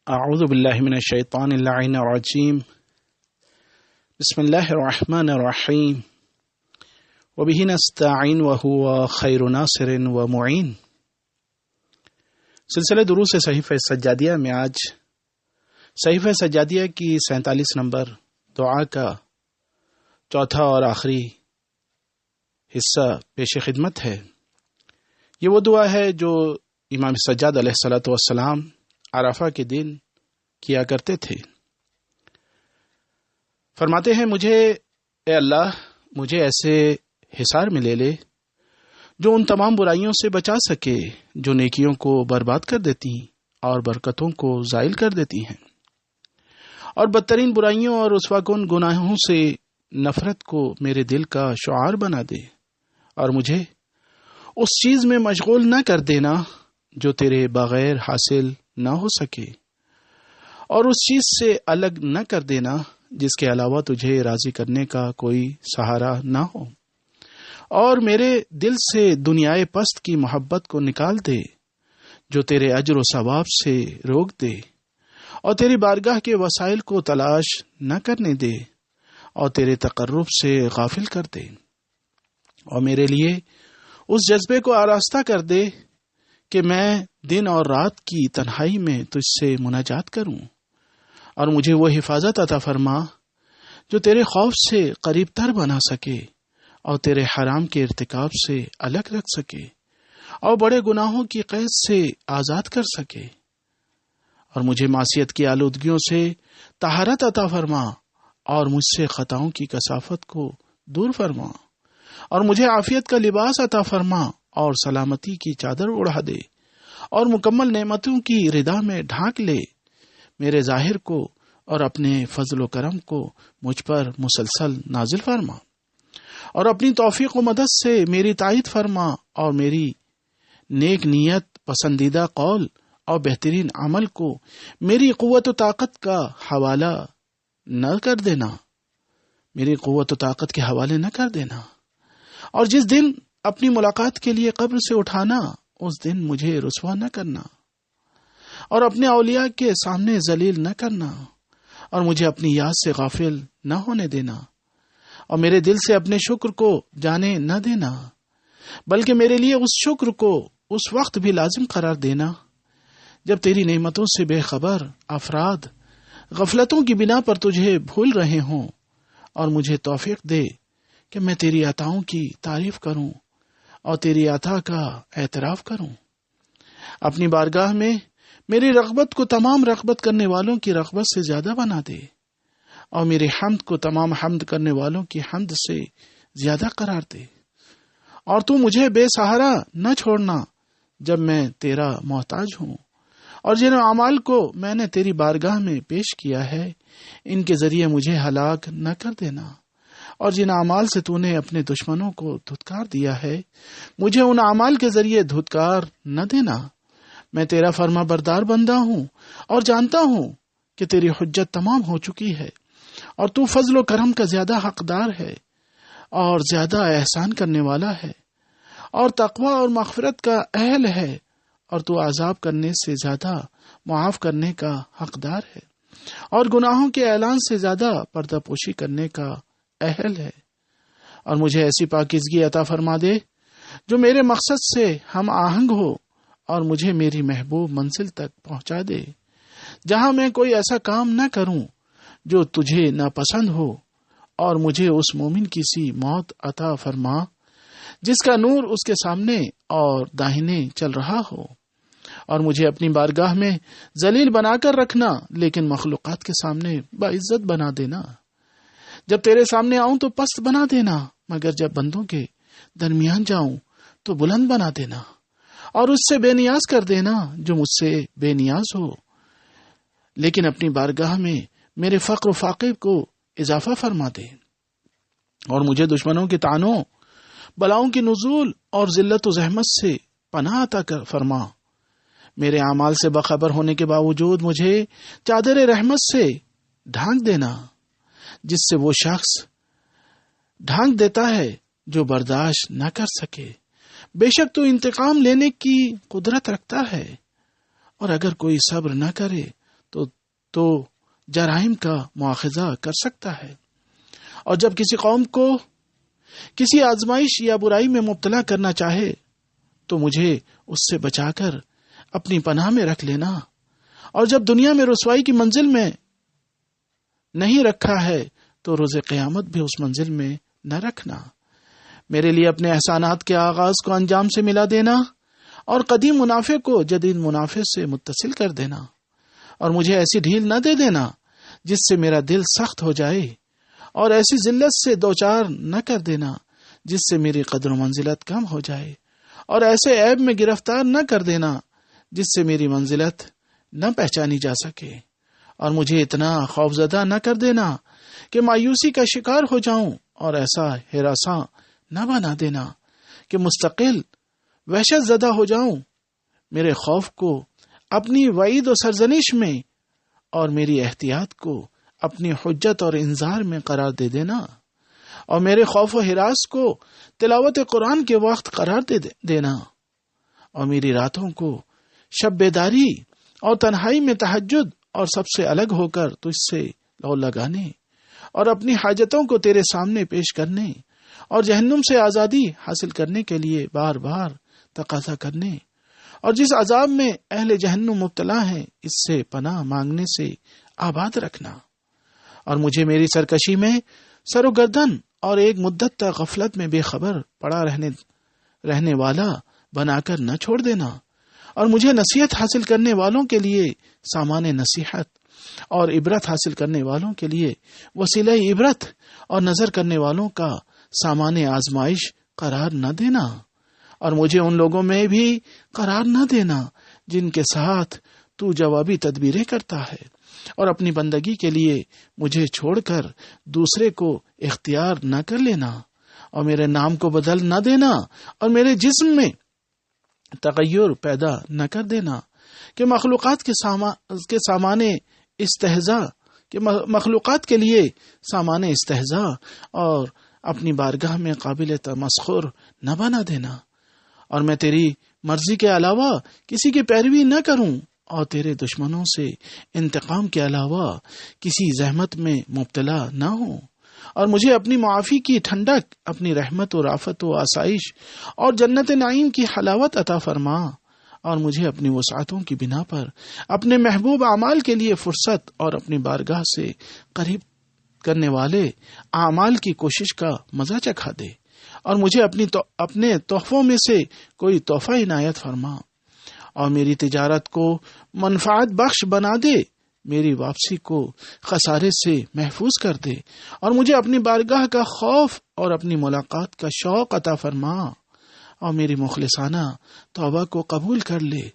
اعوذ باللہ من الشیطان اللعین الرجیم بسم اللہ الرحمن الرحیم وبہ نستعین وہو خیر ناصر ومعین۔ سلسلہ دروس صحیفہ سجادیہ میں آج صحیفہ سجادیہ کی 47 نمبر دعا کا چوتھا اور آخری حصہ پیش خدمت ہے۔ یہ وہ دعا ہے جو امام سجاد علیہ الصلوۃ والسلام عرفہ کے دن کیا کرتے تھے۔ فرماتے ہیں، اے اللہ مجھے ایسے حصار میں لے لے جو ان تمام برائیوں سے بچا سکے جو نیکیوں کو برباد کر دیتی اور برکتوں کو زائل کر دیتی ہیں، اور بدترین برائیوں اور رسوا کن گناہوں سے نفرت کو میرے دل کا شعار بنا دے، اور مجھے اس چیز میں مشغول نہ کر دینا جو تیرے بغیر حاصل نہ ہو سکے، اور اس چیز سے الگ نہ کر دینا جس کے علاوہ تجھے راضی کرنے کا کوئی سہارا نہ ہو، اور میرے دل سے دنیائے پست کی محبت کو نکال دے جو تیرے اجر و ثواب سے روک دے، اور تیری بارگاہ کے وسائل کو تلاش نہ کرنے دے اور تیرے تقرب سے غافل کر دے، اور میرے لیے اس جذبے کو آراستہ کر دے کہ میں دن اور رات کی تنہائی میں تجھ سے مناجات کروں، اور مجھے وہ حفاظت عطا فرما جو تیرے خوف سے قریب تر بنا سکے اور تیرے حرام کے ارتکاب سے الگ رکھ سکے اور بڑے گناہوں کی قید سے آزاد کر سکے، اور مجھے معصیت کی آلودگیوں سے طہارت عطا فرما اور مجھ سے خطاؤں کی کثافت کو دور فرما، اور مجھے عافیت کا لباس عطا فرما اور سلامتی کی چادر اڑا دے، اور مکمل نعمتوں کی ردا میں ڈھانک لے میرے ظاہر کو، اور اپنے فضل و کرم کو مجھ پر مسلسل نازل فرما، اور اپنی توفیق و مدد سے میری تائید فرما، اور میری نیک نیت، پسندیدہ قول اور بہترین عمل کو میری قوت و طاقت کا حوالہ نہ کر دینا، میری قوت و طاقت کے حوالے نہ کر دینا، اور جس دن اپنی ملاقات کے لیے قبر سے اٹھانا اس دن مجھے رسوا نہ کرنا، اور اپنے اولیاء کے سامنے ذلیل نہ کرنا، اور مجھے اپنی یاد سے غافل نہ ہونے دینا، اور میرے دل سے اپنے شکر کو جانے نہ دینا، بلکہ میرے لیے اس شکر کو اس وقت بھی لازم قرار دینا جب تیری نعمتوں سے بے خبر افراد غفلتوں کی بنا پر تجھے بھول رہے ہوں، اور مجھے توفیق دے کہ میں تیری عطاؤں کی تعریف کروں اور تیری عطا کا اعتراف کروں۔ اپنی بارگاہ میں میری رغبت کو تمام رغبت کرنے والوں کی رغبت سے زیادہ بنا دے، اور میری حمد کو تمام حمد کرنے والوں کی حمد سے زیادہ قرار دے، اور تو مجھے بے سہارا نہ چھوڑنا جب میں تیرا محتاج ہوں، اور جن اعمال کو میں نے تیری بارگاہ میں پیش کیا ہے ان کے ذریعے مجھے ہلاک نہ کر دینا، اور جن اعمال سے تو نے اپنے دشمنوں کو دھتکار دیا ہے مجھے ان اعمال کے ذریعے دھتکار نہ دینا۔ میں تیرا فرما بردار بندہ ہوں اور جانتا ہوں کہ تیری حجت تمام ہو چکی ہے، اور تو فضل و کرم کا زیادہ حقدار ہے اور زیادہ احسان کرنے والا ہے، اور تقوی اور مغفرت کا اہل ہے، اور تو عذاب کرنے سے زیادہ معاف کرنے کا حقدار ہے، اور گناہوں کے اعلان سے زیادہ پردہ پوشی کرنے کا اہل ہے، اور مجھے ایسی پاکیزگی عطا فرما دے جو میرے مقصد سے ہم آہنگ ہو، اور مجھے میری محبوب منزل تک پہنچا دے جہاں میں کوئی ایسا کام نہ کروں جو تجھے ناپسند ہو، اور مجھے اس مومن کی سی موت عطا فرما جس کا نور اس کے سامنے اور داہنے چل رہا ہو، اور مجھے اپنی بارگاہ میں ذلیل بنا کر رکھنا لیکن مخلوقات کے سامنے باعزت بنا دینا۔ جب تیرے سامنے آؤں تو پست بنا دینا، مگر جب بندوں کے درمیان جاؤں تو بلند بنا دینا، اور اس سے بے نیاز کر دینا جو مجھ سے بے نیاز ہو، لیکن اپنی بارگاہ میں میرے فقر و فاقے کو اضافہ فرما دے، اور مجھے دشمنوں کے طعنوں، بلاؤں کی نزول اور ذلت و زحمت سے پناہ عطا فرما۔ میرے اعمال سے باخبر ہونے کے باوجود مجھے چادر رحمت سے ڈھانک دینا جس سے وہ شخص ڈھانک دیتا ہے جو برداشت نہ کر سکے۔ بے شک تو انتقام لینے کی قدرت رکھتا ہے، اور اگر کوئی صبر نہ کرے تو جرائم کا مواخذہ کر سکتا ہے، اور جب کسی قوم کو کسی آزمائش یا برائی میں مبتلا کرنا چاہے تو مجھے اس سے بچا کر اپنی پناہ میں رکھ لینا، اور جب دنیا میں رسوائی کی منزل میں نہیں رکھا ہے تو روز قیامت بھی اس منزل میں نہ رکھنا۔ میرے لیے اپنے احسانات کے آغاز کو انجام سے ملا دینا، اور قدیم منافع کو جدید منافع سے متصل کر دینا، اور مجھے ایسی ڈھیل نہ دے دینا جس سے میرا دل سخت ہو جائے، اور ایسی ذلت سے دوچار نہ کر دینا جس سے میری قدر و منزلت کم ہو جائے، اور ایسے عیب میں گرفتار نہ کر دینا جس سے میری منزلت نہ پہچانی جا سکے، اور مجھے اتنا خوفزدہ نہ کر دینا کہ مایوسی کا شکار ہو جاؤں، اور ایسا ہراساں نہ بنا دینا کہ مستقل وحشت زدہ ہو جاؤں۔ میرے خوف کو اپنی وعید و سرزنش میں، اور میری احتیاط کو اپنی حجت اور انذار میں قرار دے دینا، اور میرے خوف و ہراس کو تلاوت قرآن کے وقت قرار دے دینا، اور میری راتوں کو شب بیداری اور تنہائی میں تہجد اور سب سے الگ ہو کر تجھ سے لو لگانے، اور اپنی حاجتوں کو تیرے سامنے پیش کرنے، اور جہنم سے آزادی حاصل کرنے کے لیے بار بار تقاضا کرنے، اور جس عذاب میں اہل جہنم مبتلا ہیں اس سے پناہ مانگنے سے آباد رکھنا، اور مجھے میری سرکشی میں سر و گردن اور ایک مدت تک غفلت میں بے خبر پڑا رہنے والا بنا کر نہ چھوڑ دینا، اور مجھے نصیحت حاصل کرنے والوں کے لیے سامان نصیحت، اور عبرت حاصل کرنے والوں کے لیے وسیلہ عبرت، اور نظر کرنے والوں کا سامان آزمائش قرار نہ دینا، اور مجھے ان لوگوں میں بھی قرار نہ دینا جن کے ساتھ تو جوابی تدبیریں کرتا ہے، اور اپنی بندگی کے لیے مجھے چھوڑ کر دوسرے کو اختیار نہ کر لینا، اور میرے نام کو بدل نہ دینا، اور میرے جسم میں تغیر پیدا نہ کر دینا کہ مخلوقات کے سامان استہزاء کہ مخلوقات کے لیے سامان استہزاء اور اپنی بارگاہ میں قابل تمسخر نہ بنا دینا، اور میں تیری مرضی کے علاوہ کسی کی پیروی نہ کروں، اور تیرے دشمنوں سے انتقام کے علاوہ کسی زحمت میں مبتلا نہ ہوں، اور مجھے اپنی معافی کی ٹھنڈک، اپنی رحمت و رافت و آسائش اور جنت نعیم کی حلاوت عطا فرما، اور مجھے اپنی وسعتوں کی بنا پر اپنے محبوب اعمال کے لیے فرصت اور اپنی بارگاہ سے قریب کرنے والے اعمال کی کوشش کا مزہ چکھا دے، اور مجھے اپنے تحفوں میں سے کوئی تحفہ عنایت فرما، اور میری تجارت کو منفعت بخش بنا دے، میری واپسی کو خسارے سے محفوظ کر دے، اور مجھے اپنی بارگاہ کا خوف اور اپنی ملاقات کا شوق عطا فرما، اور میری مخلصانہ توبہ کو قبول کر لے،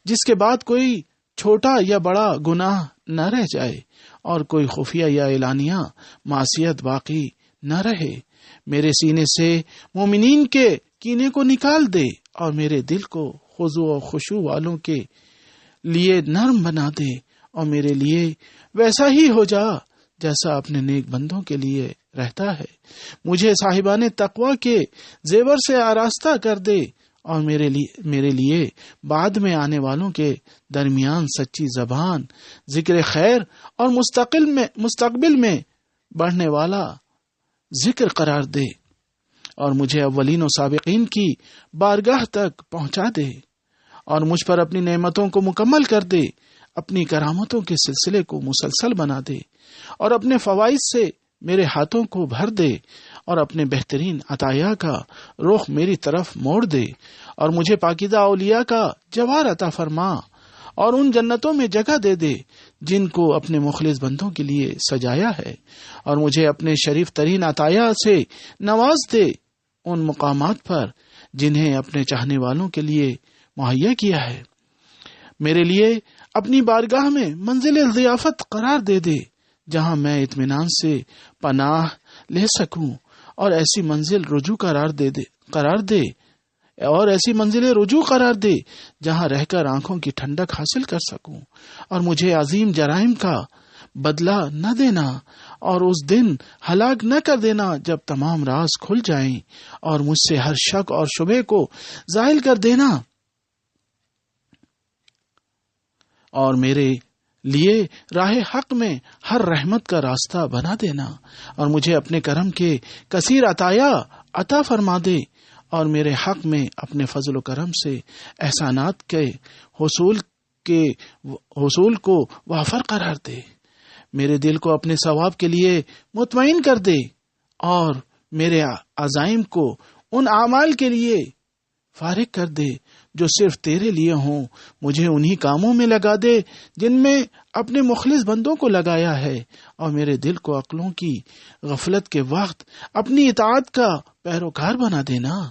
جس کے بعد کوئی چھوٹا یا بڑا گناہ نہ رہ جائے، اور کوئی خفیہ یا اعلانیہ معصیت باقی نہ رہے۔ میرے سینے سے مومنین کے کینے کو نکال دے، اور میرے دل کو خضوع و خشوع والوں کے لیے نرم بنا دے، اور میرے لیے ویسا ہی ہو جا جیسا اپنے نیک بندوں کے لیے رہتا ہے۔ مجھے صاحبان تقوی کے زیور سے آراستہ کر دے، اور میرے لیے بعد میں آنے والوں کے درمیان سچی زبان، ذکر خیر اور مستقبل میں بڑھنے والا ذکر قرار دے، اور مجھے اولین و سابقین کی بارگاہ تک پہنچا دے، اور مجھ پر اپنی نعمتوں کو مکمل کر دے، اپنی کرامتوں کے سلسلے کو مسلسل بنا دے، اور اپنے فوائد سے میرے ہاتھوں کو بھر دے، اور اپنے بہترین عطایا کا رخ میری طرف موڑ دے، اور مجھے پاکیزہ اولیاء کا جوار عطا فرما، اور ان جنتوں میں جگہ دے دے جن کو اپنے مخلص بندوں کے لیے سجایا ہے، اور مجھے اپنے شریف ترین عطایا سے نواز دے ان مقامات پر جنہیں اپنے چاہنے والوں کے لیے مہیا کیا ہے۔ میرے لیے اپنی بارگاہ میں منزل ضیافت قرار دے دے، جہاں میں اطمینان سے پناہ لے سکوں، اور ایسی منزل رجوع قرار دے جہاں رہ کر آنکھوں کی ٹھنڈک حاصل کر سکوں، اور مجھے عظیم جرائم کا بدلہ نہ دینا، اور اس دن ہلاک نہ کر دینا جب تمام راز کھل جائیں، اور مجھ سے ہر شک اور شبہ کو زائل کر دینا، اور میرے لیے راہ حق میں ہر رحمت کا راستہ بنا دینا، اور مجھے اپنے کرم کے کثیر عطایا عطا فرما دے، اور میرے حق میں اپنے فضل و کرم سے احسانات کے حصول کو وافر قرار دے، میرے دل کو اپنے ثواب کے لیے مطمئن کر دے، اور میرے عزائم کو ان اعمال کے لیے فارغ کر دے جو صرف تیرے لیے ہوں، مجھے انہی کاموں میں لگا دے جن میں اپنے مخلص بندوں کو لگایا ہے، اور میرے دل کو عقلوں کی غفلت کے وقت اپنی اطاعت کا پیروکار بنا دینا،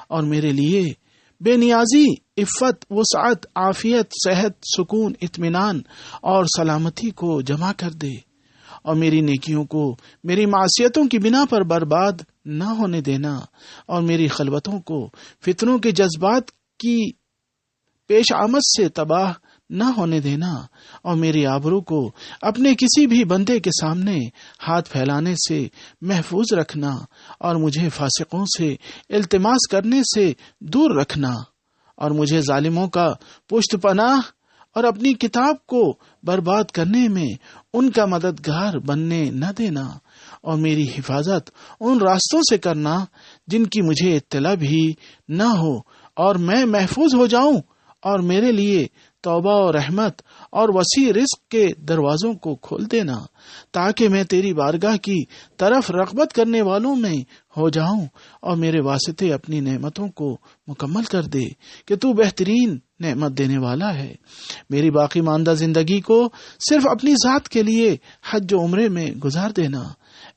اور میرے لیے بے نیازی، عفت، وسعت، عافیت، صحت، سکون، اطمینان اور سلامتی کو جمع کر دے، اور میری نیکیوں کو میری معصیتوں کی بنا پر برباد نہ ہونے دینا، اور میری خلوتوں کو فتنوں کے جذبات کی پیش آمد سے تباہ نہ ہونے دینا، اور میری آبرو کو اپنے کسی بھی بندے کے سامنے ہاتھ پھیلانے سے محفوظ رکھنا، اور مجھے فاسقوں سے التماس کرنے سے دور رکھنا، اور مجھے ظالموں کا پشت پناہ اور اپنی کتاب کو برباد کرنے میں ان کا مددگار بننے نہ دینا، اور میری حفاظت ان راستوں سے کرنا جن کی مجھے اطلاع بھی نہ ہو، اور میں محفوظ ہو جاؤں، اور میرے لیے توبہ اور رحمت اور وسیع رزق کے دروازوں کو کھول دینا، تاکہ میں تیری بارگاہ کی طرف رغبت کرنے والوں میں ہو جاؤں، اور میرے واسطے اپنی نعمتوں کو مکمل کر دے کہ تو بہترین نعمت دینے والا ہے۔ میری باقی ماندہ زندگی کو صرف اپنی ذات کے لیے حج و عمرے میں گزار دینا۔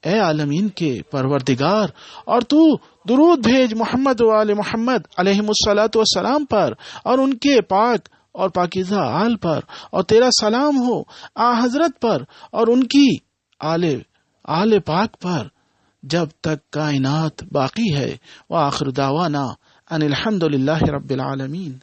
اے عالمین کے پروردگار، اور تو درود بھیج محمد و آل محمد علیہم الصلاۃ والسلام پر، اور ان کے پاک اور پاکیزہ آل پر، اور تیرا سلام ہو آ حضرت پر اور ان کی آل پاک پر جب تک کائنات باقی ہے۔ وآخر دعوانا ان الحمد للہ رب العالمین۔